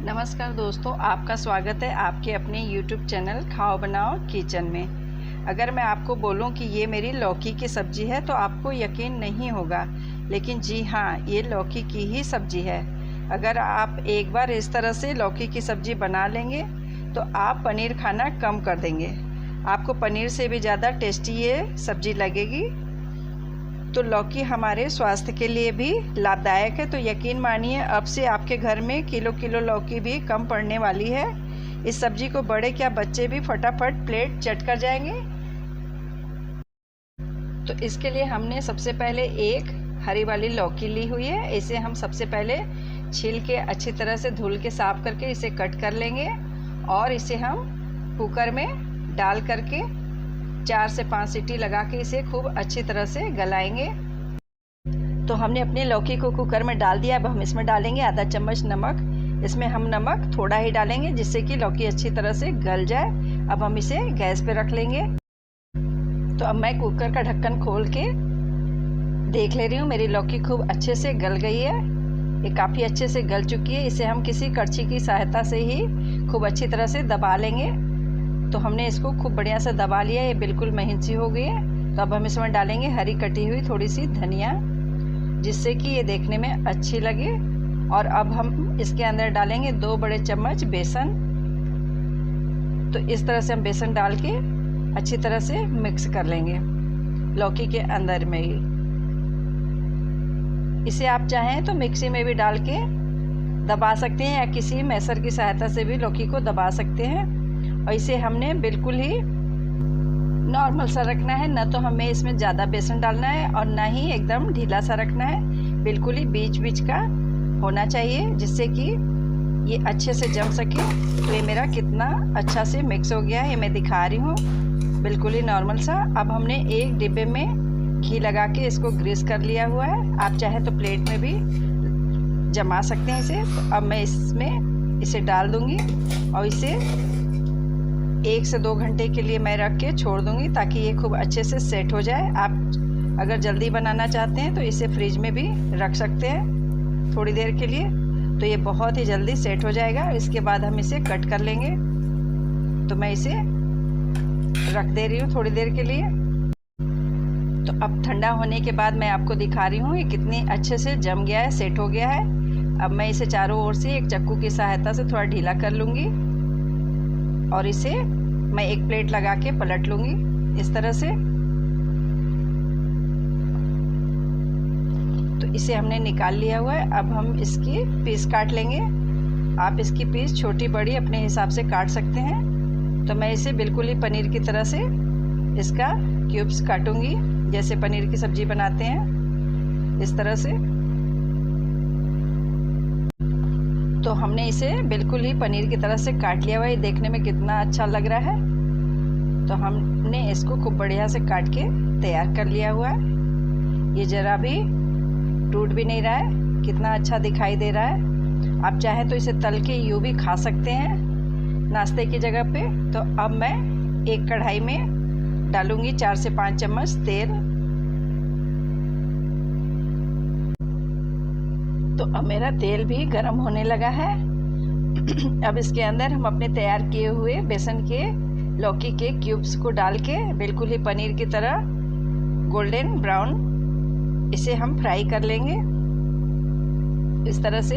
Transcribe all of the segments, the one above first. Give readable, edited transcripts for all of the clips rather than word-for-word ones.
नमस्कार दोस्तों, आपका स्वागत है आपके अपने YouTube चैनल खाओ बनाओ किचन में। अगर मैं आपको बोलूं कि ये मेरी लौकी की सब्ज़ी है तो आपको यकीन नहीं होगा, लेकिन जी हाँ, ये लौकी की ही सब्ज़ी है। अगर आप एक बार इस तरह से लौकी की सब्ज़ी बना लेंगे तो आप पनीर खाना कम कर देंगे। आपको पनीर से भी ज़्यादा टेस्टी ये सब्ज़ी लगेगी। तो लौकी हमारे स्वास्थ्य के लिए भी लाभदायक है, तो यकीन मानिए अब से आपके घर में किलो किलो लौकी भी कम पड़ने वाली है। इस सब्जी को बड़े क्या बच्चे भी फटाफट प्लेट चट कर जाएंगे। तो इसके लिए हमने सबसे पहले एक हरी वाली लौकी ली हुई है। इसे हम सबसे पहले छील के अच्छी तरह से धुल के साफ करके इसे कट कर लेंगे और इसे हम कुकर में डाल करके 4 से 5 सीटी लगा के इसे खूब अच्छी तरह से गलाएंगे। तो हमने अपनी लौकी को कुकर में डाल दिया। अब हम इसमें डालेंगे आधा चम्मच नमक। इसमें हम नमक थोड़ा ही डालेंगे जिससे कि लौकी अच्छी तरह से गल जाए। अब हम इसे गैस पे रख लेंगे। तो अब मैं कुकर का ढक्कन खोल के देख ले रही हूँ, मेरी लौकी खूब अच्छे से गल गई है। ये काफ़ी अच्छे से गल चुकी है। इसे हम किसी करछी की सहायता से ही खूब अच्छी तरह से दबा लेंगे। तो हमने इसको खूब बढ़िया से दबा लिया, ये बिल्कुल महीन सी हो गई है। तो अब हम इसमें डालेंगे हरी कटी हुई थोड़ी सी धनिया, जिससे कि ये देखने में अच्छी लगे। और अब हम इसके अंदर डालेंगे 2 बड़े चम्मच बेसन। तो इस तरह से हम बेसन डाल के अच्छी तरह से मिक्स कर लेंगे लौकी के अंदर में ही। इसे आप चाहें तो मिक्सी में भी डाल के दबा सकते हैं या किसी मैसर की सहायता से भी लौकी को दबा सकते हैं। और इसे हमने बिल्कुल ही नॉर्मल सा रखना है, ना तो हमें इसमें ज़्यादा बेसन डालना है और ना ही एकदम ढीला सा रखना है। बिल्कुल ही बीच बीच का होना चाहिए जिससे कि ये अच्छे से जम सके। तो ये मेरा कितना अच्छा से मिक्स हो गया है, ये मैं दिखा रही हूँ, बिल्कुल ही नॉर्मल सा। अब हमने एक डिब्बे में घी लगा के इसको ग्रीस कर लिया हुआ है। आप चाहे तो प्लेट में भी जमा सकते हैं इसे। तो अब मैं इसमें इसे डाल दूँगी और इसे 1 से 2 घंटे के लिए मैं रख के छोड़ दूँगी ताकि ये खूब अच्छे से सेट हो जाए। आप अगर जल्दी बनाना चाहते हैं तो इसे फ्रिज में भी रख सकते हैं थोड़ी देर के लिए, तो ये बहुत ही जल्दी सेट हो जाएगा। इसके बाद हम इसे कट कर लेंगे। तो मैं इसे रख दे रही हूँ थोड़ी देर के लिए। तो अब ठंडा होने के बाद मैं आपको दिखा रही हूँ ये कितनी अच्छे से जम गया है, सेट हो गया है। अब मैं इसे चारों ओर से एक चाकू की सहायता से थोड़ा ढीला कर लूँगी और इसे मैं एक प्लेट लगा के पलट लूँगी इस तरह से। तो इसे हमने निकाल लिया हुआ है। अब हम इसकी पीस काट लेंगे। आप इसकी पीस छोटी बड़ी अपने हिसाब से काट सकते हैं। तो मैं इसे बिल्कुल ही पनीर की तरह से इसका क्यूब्स काटूंगी, जैसे पनीर की सब्ज़ी बनाते हैं इस तरह से। तो हमने इसे बिल्कुल ही पनीर की तरह से काट लिया हुआ है। देखने में कितना अच्छा लग रहा है। तो हमने इसको खूब बढ़िया से काट के तैयार कर लिया हुआ है। ये ज़रा भी टूट भी नहीं रहा है, कितना अच्छा दिखाई दे रहा है। आप चाहें तो इसे तल के यूँ भी खा सकते हैं नाश्ते की जगह पे। तो अब मैं एक कढ़ाई में डालूँगी 4 से 5 चम्मच तेल। तो अब मेरा तेल भी गर्म होने लगा है। अब इसके अंदर हम अपने तैयार किए हुए बेसन के लौकी के क्यूब्स को डाल के बिल्कुल ही पनीर की तरह गोल्डन ब्राउन इसे हम फ्राई कर लेंगे इस तरह से।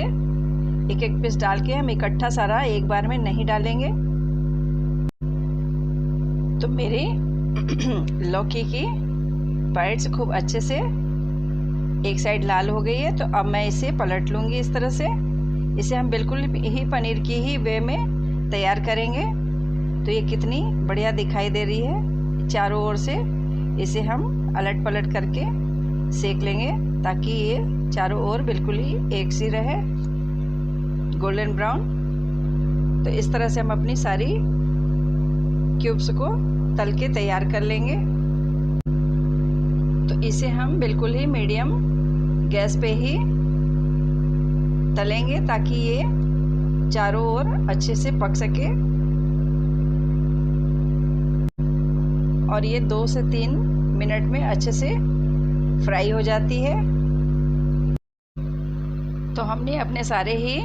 एक एक पीस डाल के हम इकट्ठा सारा एक बार में नहीं डालेंगे। तो मेरी लौकी की बाइट्स खूब अच्छे से एक साइड लाल हो गई है। तो अब मैं इसे पलट लूँगी इस तरह से। इसे हम बिल्कुल ही पनीर की ही वे में तैयार करेंगे। तो ये कितनी बढ़िया दिखाई दे रही है। चारों ओर से इसे हम अलट पलट करके सेक लेंगे ताकि ये चारों ओर बिल्कुल ही एक सी रहे, गोल्डन ब्राउन। तो इस तरह से हम अपनी सारी क्यूब्स को तल के तैयार कर लेंगे। तो इसे हम बिल्कुल ही मीडियम गैस पे ही तलेंगे ताकि ये चारों ओर अच्छे से पक सके। और ये 2 से 3 मिनट में अच्छे से फ्राई हो जाती है। तो हमने अपने सारे ही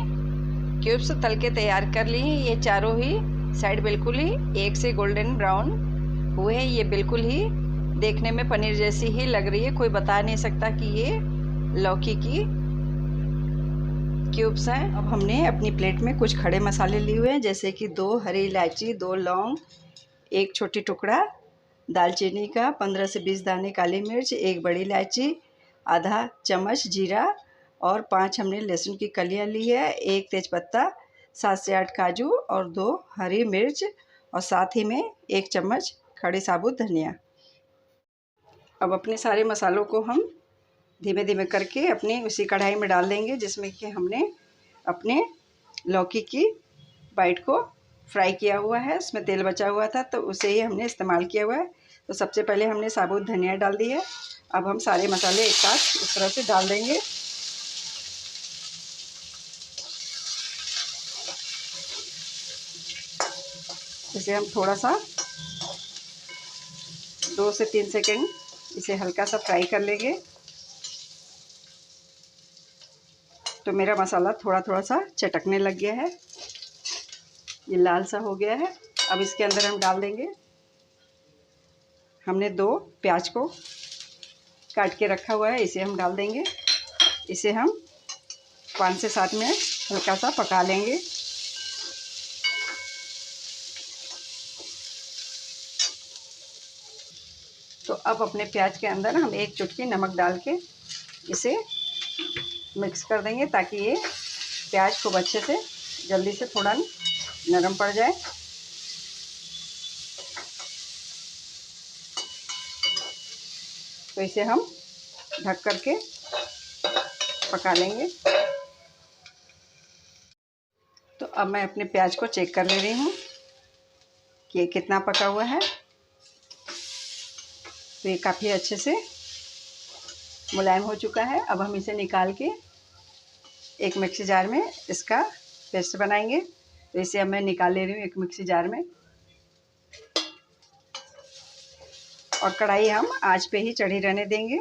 क्यूब्स तल के तैयार कर लिए हैं। ये चारों ही साइड बिल्कुल ही एक से गोल्डन ब्राउन हुए हैं। ये बिल्कुल ही देखने में पनीर जैसी ही लग रही है। कोई बता नहीं सकता कि ये लौकी की क्यूब्स हैं। अब हमने अपनी प्लेट में कुछ खड़े मसाले लिए हुए हैं, जैसे कि 2 हरी इलायची, 2 लौंग, 1 छोटी टुकड़ा दालचीनी का, 15 से 20 दाने काली मिर्च, 1 बड़ी इलायची, आधा चम्मच जीरा और 5 हमने लहसुन की कलियां ली है, 1 तेज़पत्ता, 7 से 8 काजू और 2 हरी मिर्च और साथ ही में 1 चम्मच खड़ी साबुत धनिया। अब अपने सारे मसालों को हम धीमे धीमे करके अपनी उसी कढ़ाई में डाल देंगे जिसमें कि हमने अपने लौकी की बाइट को फ्राई किया हुआ है। उसमें तेल बचा हुआ था तो उसे ही हमने इस्तेमाल किया हुआ है। तो सबसे पहले हमने साबुत धनिया डाल दी है। अब हम सारे मसाले एक साथ इस तरह से डाल देंगे। इसे हम थोड़ा सा 2 से 3 सेकंड इसे हल्का सा फ्राई कर लेंगे। तो मेरा मसाला थोड़ा थोड़ा सा चटकने लग गया है, ये लाल सा हो गया है। अब इसके अंदर हम डाल देंगे, हमने 2 प्याज को काट के रखा हुआ है, इसे हम डाल देंगे। इसे हम 5 से 7 मिनट हल्का सा पका लेंगे। तो अब अपने प्याज के अंदर हम 1 चुटकी नमक डाल के इसे मिक्स कर देंगे ताकि ये प्याज खूब अच्छे से जल्दी से थोड़ा नरम पड़ जाए। तो इसे हम ढक कर के पका लेंगे। तो अब मैं अपने प्याज को चेक कर ले रही हूँ कि ये कितना पका हुआ है। तो ये काफ़ी अच्छे से मुलायम हो चुका है। अब हम इसे निकाल के एक मिक्सी जार में इसका पेस्ट बनाएंगे। तो इसे अब मैं निकाल ले रही हूँ एक मिक्सी जार में। और कढ़ाई हम आंच पे ही चढ़ी रहने देंगे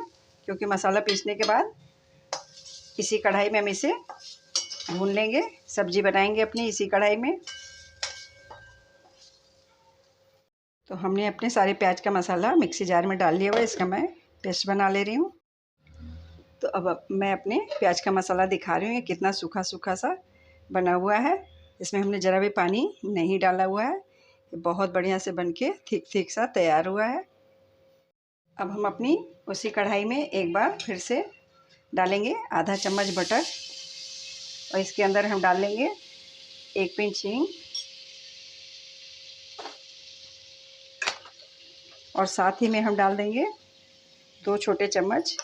क्योंकि मसाला पीसने के बाद इसी कढ़ाई में हम इसे भून लेंगे। सब्जी बनाएंगे अपनी इसी कढ़ाई में। तो हमने अपने सारे प्याज का मसाला मिक्सी जार में डाल लिया हुआ है, इसका मैं पेस्ट बना ले रही हूँ। तो अब मैं अपने प्याज का मसाला दिखा रही हूँ, ये कितना सूखा सूखा सा बना हुआ है। इसमें हमने ज़रा भी पानी नहीं डाला हुआ है। ये बहुत बढ़िया से बनके ठीक ठीक सा तैयार हुआ है। अब हम अपनी उसी कढ़ाई में एक बार फिर से डालेंगे आधा चम्मच बटर और इसके अंदर हम डाल लेंगे 1 पिंच हींग और साथ ही में हम डाल देंगे 2 छोटे चम्मच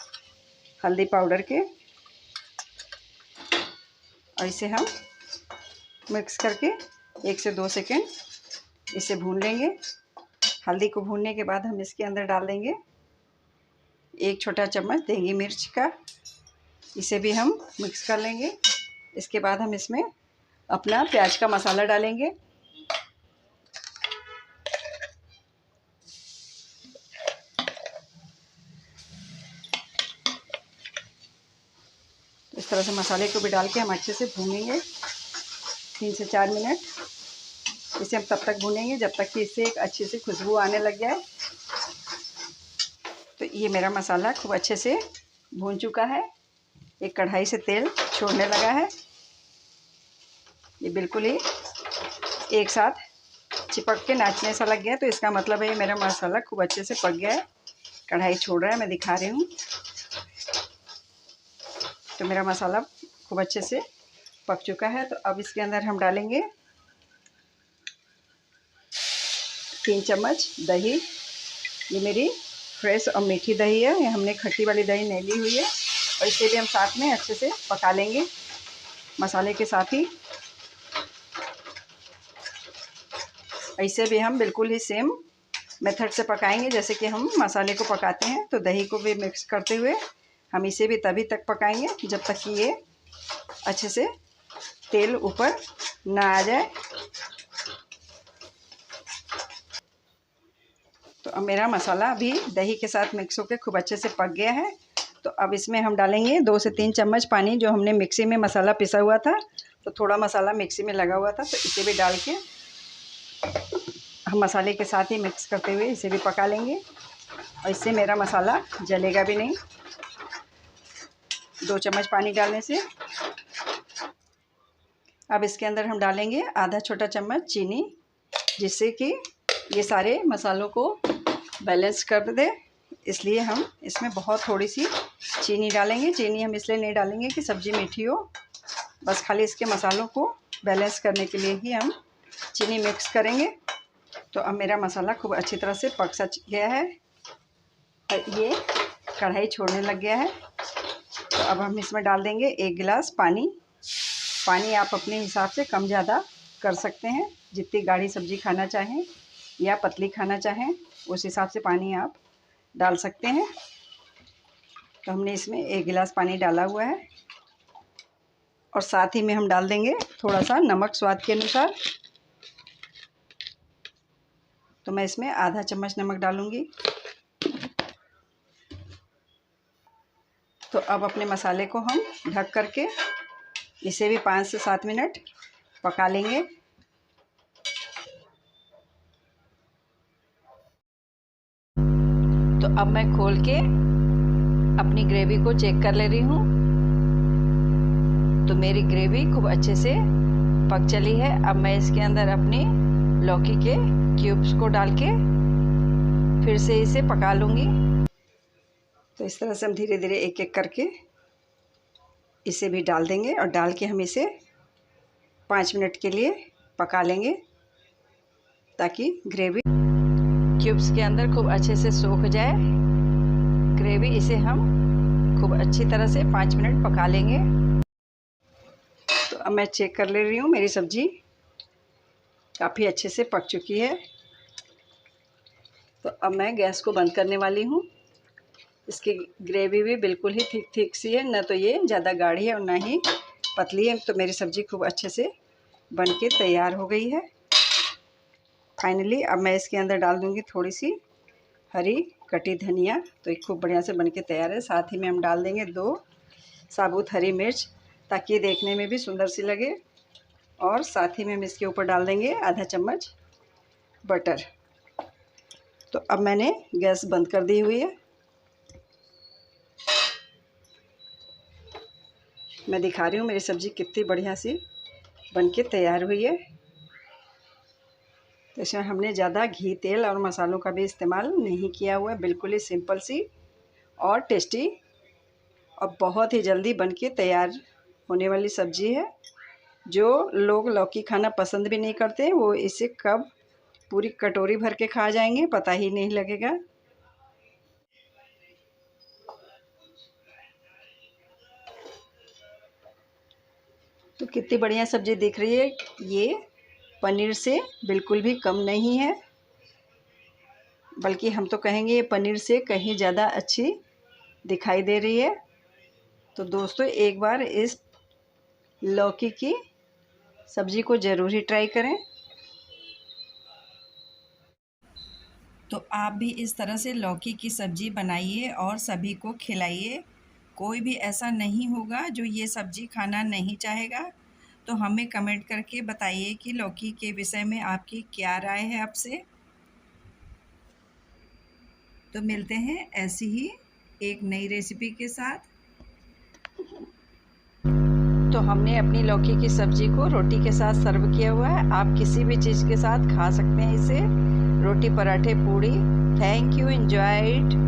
हल्दी पाउडर के और इसे हम मिक्स करके 1 से 2 सेकंड इसे भून लेंगे। हल्दी को भूनने के बाद हम इसके अंदर डाल देंगे 1 छोटा चम्मच देगी मिर्च का, इसे भी हम मिक्स कर लेंगे। इसके बाद हम इसमें अपना प्याज का मसाला डालेंगे। इस तरह से मसाले को भी डाल के हम अच्छे से भूनेंगे 3 से 4 मिनट। इसे हम तब तक भूनेंगे जब तक कि इससे एक अच्छी सी खुशबू आने लग जाए। तो ये मेरा मसाला खूब अच्छे से भून चुका है, एक कढ़ाई से तेल छोड़ने लगा है। ये बिल्कुल ही एक साथ चिपक के नाचने सा लग गया, तो इसका मतलब है ये मेरा मसाला खूब अच्छे से पक गया है, कढ़ाई छोड़ रहा है। मैं दिखा रही हूँ। तो मेरा मसाला खूब अच्छे से पक चुका है। तो अब इसके अंदर हम डालेंगे 3 चम्मच दही। ये मेरी फ्रेश और मीठी दही है, ये हमने खट्टी वाली दही नहीं ली हुई है। और इसे भी हम साथ में अच्छे से पका लेंगे मसाले के साथ ही। इसे भी हम बिल्कुल ही सेम मेथड से पकाएंगे जैसे कि हम मसाले को पकाते हैं। तो दही को भी मिक्स करते हुए हम इसे भी तभी तक पकाएंगे जब तक कि ये अच्छे से तेल ऊपर ना आ जाए। तो अब मेरा मसाला भी दही के साथ मिक्स होकर खूब अच्छे से पक गया है। तो अब इसमें हम डालेंगे 2 से 3 चम्मच पानी, जो हमने मिक्सी में मसाला पिसा हुआ था तो थोड़ा मसाला मिक्सी में लगा हुआ था, तो इसे भी डाल के हम मसाले के साथ ही मिक्स करते हुए इसे भी पका लेंगे। और इससे मेरा मसाला जलेगा भी नहीं। 2 चम्मच पानी डालने से। अब इसके अंदर हम डालेंगे आधा छोटा चम्मच चीनी, जिससे कि ये सारे मसालों को बैलेंस कर दे। इसलिए हम इसमें बहुत थोड़ी सी चीनी डालेंगे। चीनी हम इसलिए नहीं डालेंगे कि सब्ज़ी मीठी हो, बस खाली इसके मसालों को बैलेंस करने के लिए ही हम चीनी मिक्स करेंगे। तो अब मेरा मसाला खूब अच्छी तरह से पक सच गया है और ये कढ़ाई छोड़ने लग गया है। तो अब हम इसमें डाल देंगे 1 गिलास पानी। पानी आप अपने हिसाब से कम ज़्यादा कर सकते हैं, जितनी गाढ़ी सब्ज़ी खाना चाहें या पतली खाना चाहें उस हिसाब से पानी आप डाल सकते हैं। तो हमने इसमें 1 गिलास पानी डाला हुआ है और साथ ही में हम डाल देंगे थोड़ा सा नमक स्वाद के अनुसार। तो मैं इसमें आधा चम्मच नमक डालूँगी। तो अब अपने मसाले को हम ढक करके इसे भी 5 से 7 मिनट पका लेंगे। तो अब मैं खोल के अपनी ग्रेवी को चेक कर ले रही हूँ। तो मेरी ग्रेवी खूब अच्छे से पक चली है। अब मैं इसके अंदर अपनी लौकी के क्यूब्स को डाल के फिर से इसे पका लूँगी। तो इस तरह से हम धीरे धीरे एक एक करके इसे भी डाल देंगे और डाल के हम इसे 5 मिनट के लिए पका लेंगे, ताकि ग्रेवी क्यूब्स के अंदर खूब अच्छे से सूख जाए ग्रेवी। इसे हम खूब अच्छी तरह से 5 मिनट पका लेंगे। तो अब मैं चेक कर ले रही हूँ, मेरी सब्ज़ी काफ़ी अच्छे से पक चुकी है। तो अब मैं गैस को बंद करने वाली हूँ। इसकी ग्रेवी भी बिल्कुल ही ठीक ठीक सी है, ना तो ये ज़्यादा गाढ़ी है और ना ही पतली है। तो मेरी सब्ज़ी खूब अच्छे से बन के तैयार हो गई है। फाइनली अब मैं इसके अंदर डाल दूँगी थोड़ी सी हरी कटी धनिया। तो ये खूब बढ़िया से बन के तैयार है। साथ ही में हम डाल देंगे 2 साबुत हरी मिर्च, ताकि ये देखने में भी सुंदर सी लगे। और साथ ही में हम इसके ऊपर डाल देंगे आधा चम्मच बटर। तो अब मैंने गैस बंद कर दी हुई है। मैं दिखा रही हूँ मेरी सब्ज़ी कितनी बढ़िया सी बन के तैयार हुई है। तो इसमें हमने ज़्यादा घी, तेल और मसालों का भी इस्तेमाल नहीं किया हुआ है। बिल्कुल ही सिंपल सी और टेस्टी और बहुत ही जल्दी बन के तैयार होने वाली सब्ज़ी है। जो लोग लौकी खाना पसंद भी नहीं करते, वो इसे कब पूरी कटोरी भर के खा जाएंगे पता ही नहीं लगेगा। तो कितनी बढ़िया सब्ज़ी दिख रही है। ये पनीर से बिल्कुल भी कम नहीं है, बल्कि हम तो कहेंगे ये पनीर से कहीं ज़्यादा अच्छी दिखाई दे रही है। तो दोस्तों, एक बार इस लौकी की सब्ज़ी को ज़रूर ही ट्राई करें। तो आप भी इस तरह से लौकी की सब्ज़ी बनाइए और सभी को खिलाइए। कोई भी ऐसा नहीं होगा जो ये सब्ज़ी खाना नहीं चाहेगा। तो हमें कमेंट करके बताइए कि लौकी के विषय में आपकी क्या राय है आपसे। तो मिलते हैं ऐसी ही एक नई रेसिपी के साथ। तो हमने अपनी लौकी की सब्ज़ी को रोटी के साथ सर्व किया हुआ है। आप किसी भी चीज़ के साथ खा सकते हैं इसे, रोटी, पराठे, पूड़ी। Thank you, enjoy it.